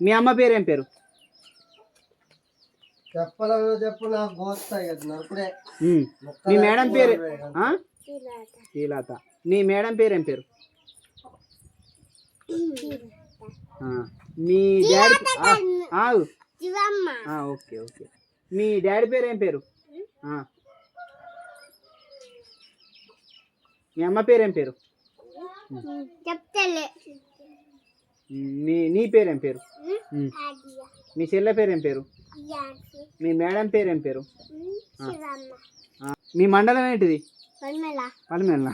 మీ అమ్మ పేరు ఏం పేరు? మీ మేడం పేరు శ్రీలత. మీ మేడం పేరు ఏం పేరు? మీ డాడీ ఓకే ఓకే. మీ డాడీ పేరు ఏం పేరు? మీ అమ్మ పేరు ఏం పేరు? నీ పేరు ఏం పేరు? మీ చెల్లె పేరు ఏం పేరు? మీ మేడం పేరు ఏం పేరు? మీ మండలం ఏంటిది? పల్మెల.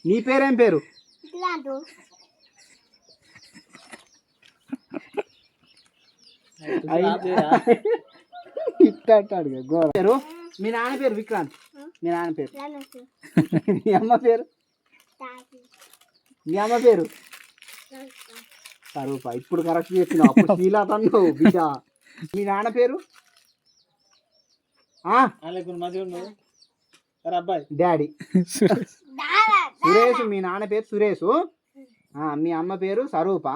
నీ పేరేం పేరు? పేరు. మీ నాన్న పేరు విక్రాంత్. మీ నాన్న పేరు? మీ అమ్మ పేరు? మీ అమ్మ పేరు స్వరూప. ఇప్పుడు కరెక్ట్ చెప్పిన. అప్పుడు శ్రీలత అన్నావు బిడ్డ. మీ నాన్న పేరు? డాడీ సురేష్. మీ నాన్న పేరు సురేష్. మీ అమ్మ పేరు స్వరూప.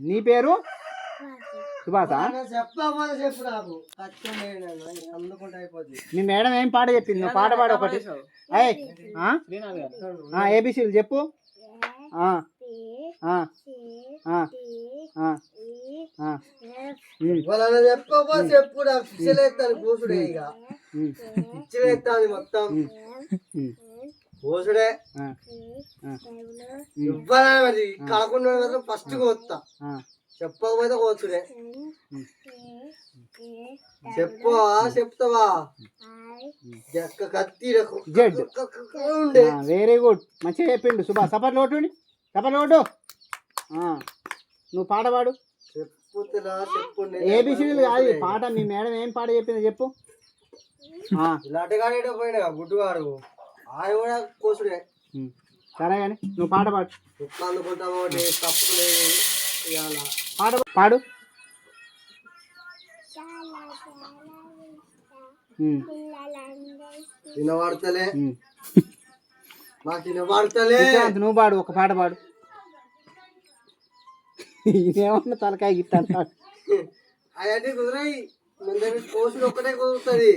నీ పేరు సుభాష. మీ మేడం ఏం పాట చెప్పింది? నువ్వు పాట పాడు ఒకటి. ఏబిసిలు చెప్పు. మొత్తం పోసుడే ఇవ్వాలి. కాకుండా ఫస్ట్ వస్తా, చెప్పకపోతే కోసుడే. చెప్తావా? Very good. మంచిగా చెప్పిండు సుభాష్. సపర్లు కొట్టు, సపర్లు కొట్టు. నువ్వు పాట పాడు. ఏబిసిడీలు కాదు పాట. మీ మేడం ఏం పాట చెప్పిందో చెప్పు. లడ్డగాడు పోయినా గుడ్డుగాడు ఆయన కూడా కోసుడే. సరే కానీ నువ్వు పాట పాడు. అందుకుంటాము పాట పాడు. వినబడతలే, మాకు వినబడతలే. నువ్వు పాడు, ఒక పాట పాడు. ఇదేమన్నా తలకాయ గిట్ట అవన్నీ కుదరాయి. కోసుడు ఒక్కటే కుదురుతుంది.